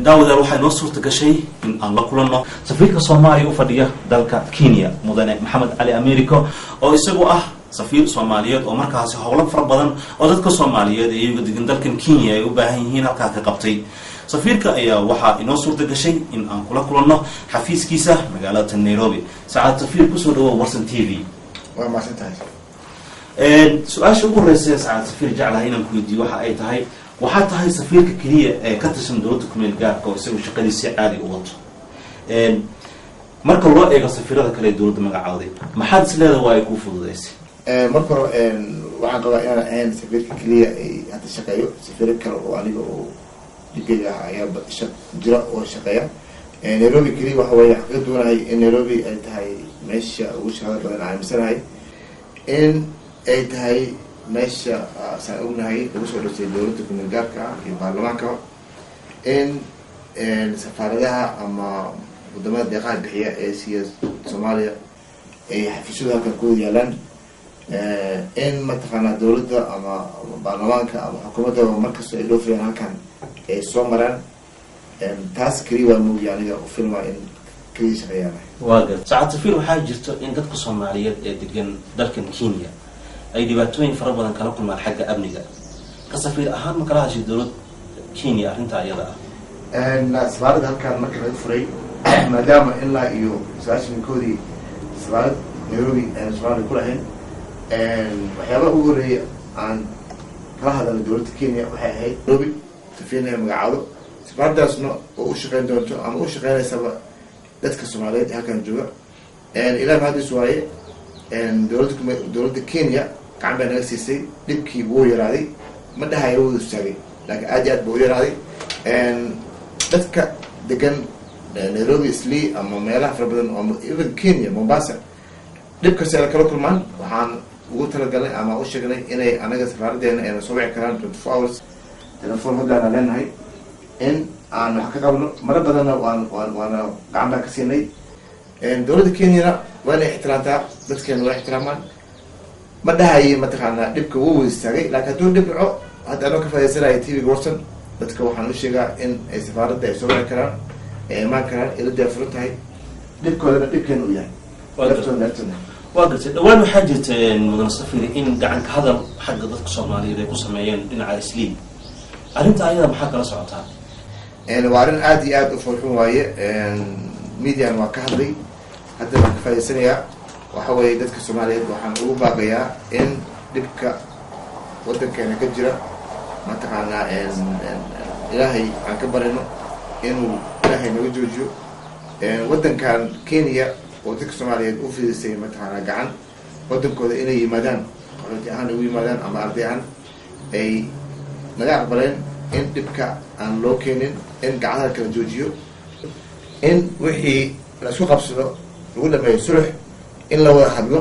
داود روح نصر تكشي إن الله كلنا سفيرك الصومالي وفدية dalka Kenya Mohamed Ali America oo isagu ah safiir Soomaaliyeed oo markaas hawlo fara badan oo dadka Soomaaliyeed iyaga degan dalkan Kenya ay u baahan yihiin halka ka qabtay safiirka ayaa waxa inoo suurta gashay in aan kula kulanno xafiiskiisa magaalada Nairobi saacad safiir ku soo dhawo Warsan TV waa maasantahay su'aasha ugu horeysa saacad safiir jeclahay inaan ku weydiiyo waxa ay tahay waxa tahay safiirka kaliya ee ka tirsan dawladda kumeel gaarka oo isagu shaqadiisa caadi u wato marka loo eego safiirada kale dawladda magacawday maxaad isleedahay waa ay ku fududeysay marka waxaan qabaa inaan ahayn safiirka kaliya ay hadda shaqeeyo safiir kale oo aniga oo dibiga ayaa jira oo shaqeeya Nairobi kaliya waxa weeye xaqad doonahay in Nairobi ay tahay meesha ugu shaqada badan aaminsanay in ay tahay meesha saan ognahay ugu soo dhashay dawladda kumeel gaarka iyo baarlamaanka in safaaradaha ama wadamada deeqaha bixiya ee siya Soomaaliya ay xafiisyada halkan ku yaalaan in mataqaanaa dawladda ama baarlamaanka ama xukuumadda markasta ay dhoofayaan halkan ay soo maraan taas kaliya waa muujiya aniga u filmaa in kaliya shaqeeyaan waaga saacad safiir waxaa jirto in dadka Soomaaliyeed ee degan dalkan Kenya ay dhibaatooyin fara badan kala kulmaan xagga amniga ka safiir ahaan ma kala hashay dawladda Kenya arrinta ayada ah safaarada halkan marka laga furay maadaama ilaa iyo saashinkoodii safaarad Nairobi aan Soomaaliya ku lahayn waxyaabaha ugu horeeyay aan kala hadalnay dawladda Kenya waxay ahayd Nairobi safiirna magacaado safaaradaasna oo u shaqeyn doonto ama u shaqeynaysaba dadka Soomaaliyeed halkan jooga ilaa hadis waaye dawladda Kenya gacan baa naga siisay dhibkii wuu yaraaday ma dhahayo wuu istaagay laakiin aad buu yaraaday dadka degan Nairobi isli ama meelaha fara badan oo even Kenya Mombasa dhibkaas ay kala kulmaan waxaan ugu talagalnay ama u sheegnay inay anaga safaaradeena ay soo wici karaan 24 hours telefoon hotline aan leenahay in aan wax ka qabno mara badanna waan gacan baa ka siinay dawladda Kenya waana ixtiraamtaa dadkeena waa ixtiraamaan ma dhahayo mataqaanaa dhibka wuu istaagay laakiin hadduu dhib dhaco hadda anoo ka faa'iideysanayo TV Warsan dadka waxaan u sheegaa in ay safaaradda ay soo wici karaan imaan karaan ilaa furan tahay dhibkoodana dhibkeena u yahay waa gartay dhawaan waxaa jirta mudan safiir in gacan ka hadal xagga dadka Soomaaliyeed ay ku sameeyeen dhinaca Isliim arrinta ayada maxaa kala socotaa waa arrin aad iyo aad u farxun waaye media waa ka hadlay hadda waxaan ka faa'iideysanayaa waxa weeye dadka Soomaaliyeed waxaan ugu baaqayaa in dhibka wadankeena ka jira mataqaanaa ilaahay aan ka barino inuu ilaahay naga joojiyo wadankan Kenya oo dadka Soomaaliyeed u fidisay mataqaanaa gacan wadankooda inay yimaadaan qaxooti ahaan ugu yimaadaan ama arday ahaan ay naga aqbaleen in dhibka aan loo keenin in gacanaha kala joojiyo in wixii la isku qabsado lagu dhameeyo sulux in la wada hadlo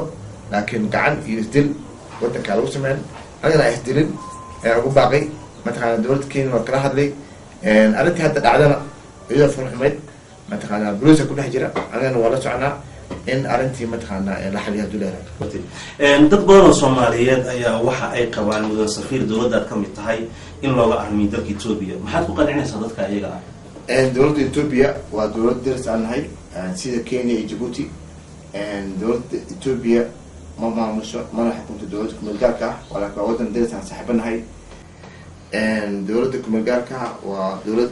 laakiin gacan iyo isdil wadanka lagu sameyn anigana isdilin ayaa ugu baaqay mataqaanaa dawladda Kenya waa kala hadlay arrintii hadda dhacdana iyadoo farxumeyd mataqaanaa bulshada ku dhex jira anigana waa la soconaa in arrintii mataqaanaa la xaliyo haduu leeyahay dad badan oo Soomaaliyeed ayaa waxa ay qabaan mudan safiir dawladda ka mid tahay in looga armiyo dalka Ethiopia maxaad ku qancinaysaa dadka ayaga dawladda Ethiopia waa dawlad diris aan nahay sida Kenya iyo Djibouti dawladda Ethiopia ma maamusho mana xukunto dawladda kumeel gaarka ah walaa wadan diris aan saaxiibanahay dawladda kumeel gaarka waa dawlad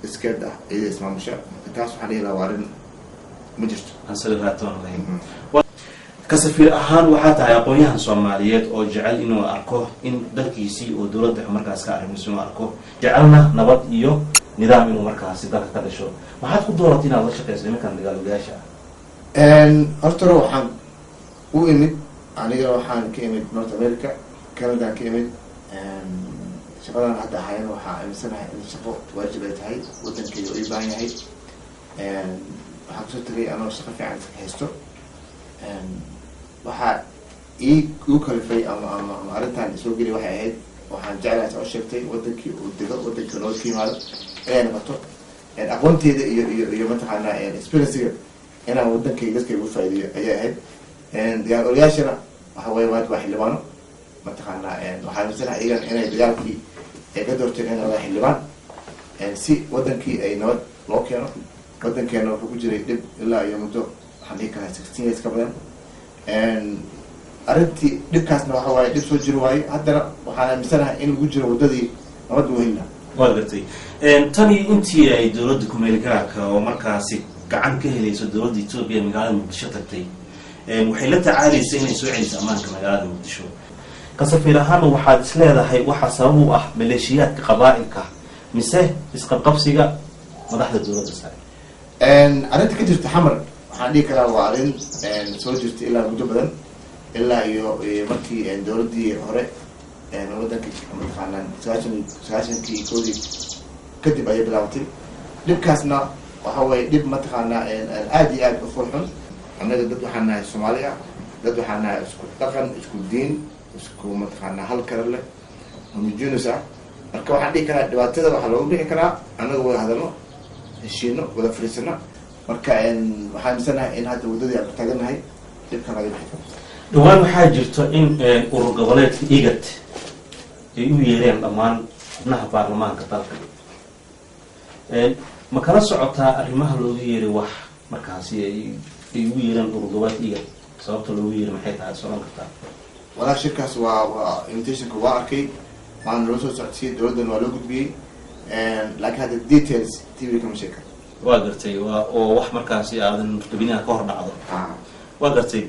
iskeed ah iyada ismaamusha taas waxaa la yidhaha waa arrin ma jirto ka safiir ahaan waxaa tahay aqoonyahan Soomaaliyeed oo jecel inuu arko in dalkiisii oo dawladda markaas ka arrimiso inuu arko jecelna nabad iyo nidaam inuu markaas dalka ka dhasho maxaad ku dooratay inaad la shaqeyso nimankan dagaaloodayaasha horta waxaan u imid aniga waxaan ka imid North America Canada ka imid shaqadan hadda ahayn waxaa amisanahay in shaqo waajib ay tahay wadankayga u baahan yahay waxaan kusoo tagay anoo shaqo fiican haysto waxaa igu kalifay ama arrintan soo geli waxay ahayd waxaan jeclahay oo sheegtay wadankii uu dego wadanka loo kiimaado inay noqoto aqoonteeda iyo mataqaanaa experience-ga inaan wadankayga dadkayga ugu faa'iideeyo ayay ahayd dagaal-oolayaashana waxa weeye waa xildhibaano mataqaanaa waxaa amisanahay iyagan inay dagaalkii ay ka doorteen inay wada xildhibaan si wadankii ay nabad loo keeno. wadankeena wuxuu ku jiray dhib ilaa iyo muddo waxaan dhihi karaa 16 years ka badan. arrintii dhibkaasna waxa waaye dhib soo jiri waaye. haddana waxaan aaminsanahay in lagu jiro wadadii nabad loo heli lahaa. waa gartay tani intii ay dowladda ku-meelgaarka oo markaasi gacan ka helayso dowladda Ethiopia magaalada Muqdisho tagtay waxay la tacaalaysay inay soo celiso ammaanka magaalada Muqdisho. ka safiir ahaan waxaad is leedahay waxa sabab u ah maleeshiyaadka qabaa'ilka mise isqabqabsiga madaxda dowladda sare? arrinta ka jirta xamar waxaan dhihi karaa waa arrin soo jirta ilaa muddo badan, ilaa iyo markii dowladdii hore wadanka mataqaanaa 90kii koodii kadib ayay bilaabatay. dhibkaasna waxa waaye dhib mataqaanaa aad iyo aad u furxun. annaga dad waxaan nahay Soomaali ah, dad waxaan nahay isku dhaqan, isku diin, isku mataqaanaa hal kale leh homogeneous ah. marka waxaan dhihi karaa dhibaatada waxaa loogu bixi karaa annaga wada hadalno, heshiino, wada fariisano. marka waxaan aaminsanahay in hadda wadadii aan ku taaganahay dhibkan laga bixi karo. dhawaan waxaa jirto in urur goboleedka IGAD ay u yeereen dhammaan xubnaha baarlamaanka dalka. ma kala socotaa arrimaha loogu yeeray wax markaasi ay ugu yeereen urur goboleedka IGAD? sababta loogu yeeray maxay tahay soo kartaa? walaa shirkaas waa invitationka waa arkay, waana loo soo socodsiiyey, dowladdana waa loo gudbiyey, laakiin hadda details TV kama sheeg karo. waa gartay oo wax markaasi aadan rabinaha ka hor dhacdo. waa gartay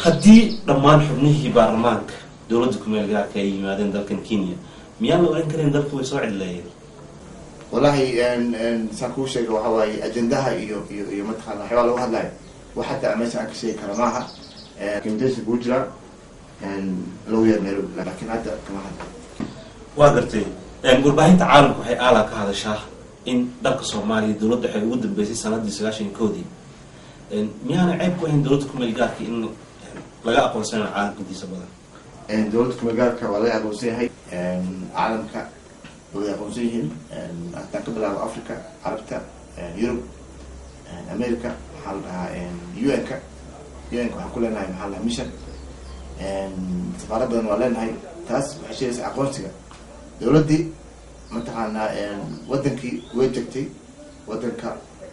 haddii dhammaan xubnihii baarlamaanka dowladda ku-meelgaarka ay yimaadeen dalkan Kenya miyaan la oran karin dalka way soo cidleeyeen? wallahi saan kuu sheega waxa waaye ajendaha iyo mataqaana waxyaabaa lagu hadlayo wax hataa meesha aan ka sheegi kara maaha. communication kuu jira lagu yeer Nairobi, laakiin hadda kama hadla. waa gartay warbaahinta caalamka waxay aalaa ka hadashaa in dalka Soomaaliya dowladda waxay ugu dambeysay sanadii 90koodii. miyaana ceeb ku ahayn dowladda ku-meelgaarka in laga aqoonsanayo caalamka intiisa badan? dowladda ku-meelgaarka waa laga aqoonsan yahay, caalamka way aqoonsan yihiin. haddaan ka bilaabo Africa, Carabta, Europe, America, waxaa la dhahaa UN-ka waxaan ku leenahay maxaa la mission, safaarad badan waa leenahay. taas waxay sheegaysaa aqoonsiga dowladdii mataqaanaa wadankii way tagtay. wadanka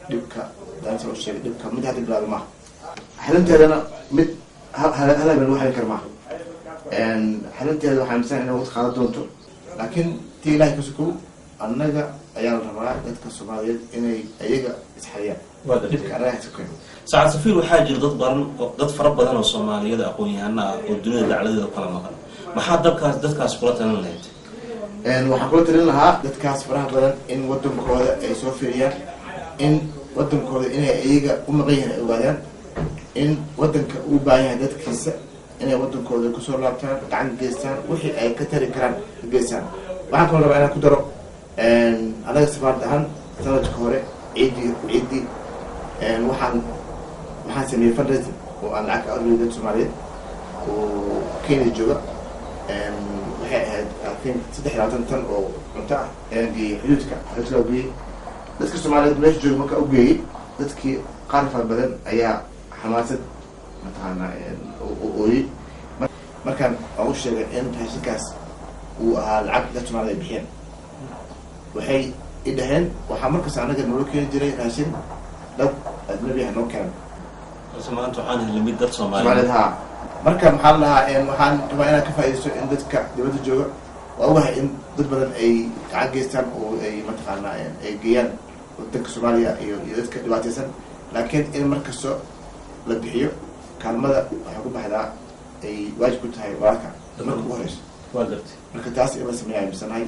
dhibka daanta oo sheegay dhibka mid hadda bilaabo maaha, xalinteedana mid halaban lagu xalin kara maaha. xalinteeda waxaa amisan inay waqti qaadan doonto, laakiin tii ilaahay ka sukow annaga ayaa la rabaa dadka Soomaaliyeed inay ayaga isxaliyaan. dhibka anaga sukow saacad safiir waxaa jira dad fara badan oo Soomaaliyeed aqoon-yahano ah oo dunida dacaladeeda kala maqan. maxaa dadkaas kula talin lahayd? waxaan kula talin lahaa dadkaas faraha badan in wadankooda ay soo fiiriyaan, in wadankooda inay ayaga u maqan yahay ay ogaadaan, in wadanka uu baahan yahay dadkiisa inay wadankooda kusoo laabtaan, gacan geystaan, wixii ay ka tari karaan ka geystaan. waxaan kaloo rabaa inaan ku daro anaga safaarad ahaan sanadka hore ciidii waxaan sameeyey fundraising oo aan lacag ka aruuriyay dad Soomaaliyeed oo Kenya jooga. waxay ahayd I think 23 tan oo cunto ah geeyey xuduudka loo geeyey dadka Soomaaliyeed meesha jooga. marka u geeyey dadkii qaar fara badan ayaa xamaasad mataqaanaa ooyey. markaan aan u sheegay in raashinkaas uu ahaa lacag dad Soomaaliyeed bixiyeen, waxay i dhaheen waxaa markaas anaga naloo keeni jiray raashin dad ajnabi ah noo keenan. maanta waxaan helay mid dad Soomaaliyeed. marka maxaa la dhahaa waxaan rabaa inaan ka faa'iidaysto in dadka dibadda jooga waa ogahay in dad badan ay gacan geystaan oo ay mataqaanaa ay geeyaan wadanka Soomaaliya iyo dadka dhibaataysan, laakiin in markastoo la bixiyo kaalmada waxay ku baxdaa ay waajib ku tahay walaalka marka ugu horeyso. waa gartay marka taas in la sameeyaa misanahay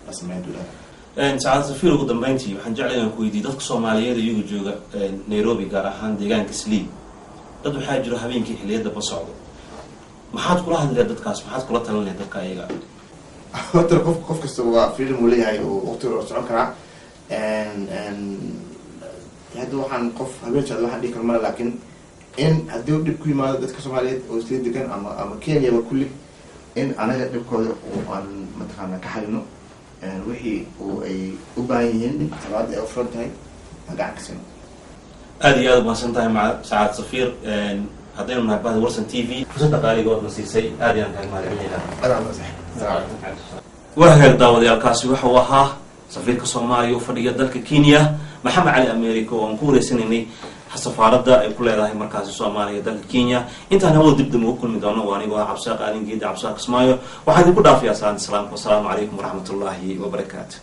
la sameeyaa dowladda. saacad safiir ugu dambeyntii waxaan jeclahay inaan ku weydiiyo dadka Soomaaliyeed iyagu jooga Nairobi gaar ahaan deegaanka Slim. dad waxaa jiro habeenkii xilliyada ba socdo. maxaad kula hadlayaa dadkaas? maxaad kula talin lahayd dadka ayaga? horta qof kasta waa freedom uu leeyahay oo waqti hore socon karaa. hadda waxaan qof habeen socda waxaan dhihi karo male, laakiin in haddii uu dhib ku yimaado dadka Soomaaliyeed oo isla degan ama Kenya ba kulli in anaga dhibkooda aan mataqaanaa ka xalino, wixii ay u baahan yihiin sabaad ay u furan tahay aan gacan ka siino. aad iyo aad umahadsan tahay saacad safiir. haddaynu nahay bahda Warsan TV fursadda qaaliga oo na siisay aad ayaan kaga mahadcelinaynaa. waa hagaag daawadayaalkaasi waxa uu ahaa safiirka Soomaaliya oo fadhiya dalka Kenya Mohamed Ali America oo aan ku wareysanay safaarada ay ku leedahay markaas Soomaaliya dalka Kenya intaan hawada dib ugu kulmi doono waa aniga Cabsaaq Aalingeeda Cabsaaq Ismaayo waxaan ku dhaafiyaa salaam alaykum wa rahmatullahi wa barakatuh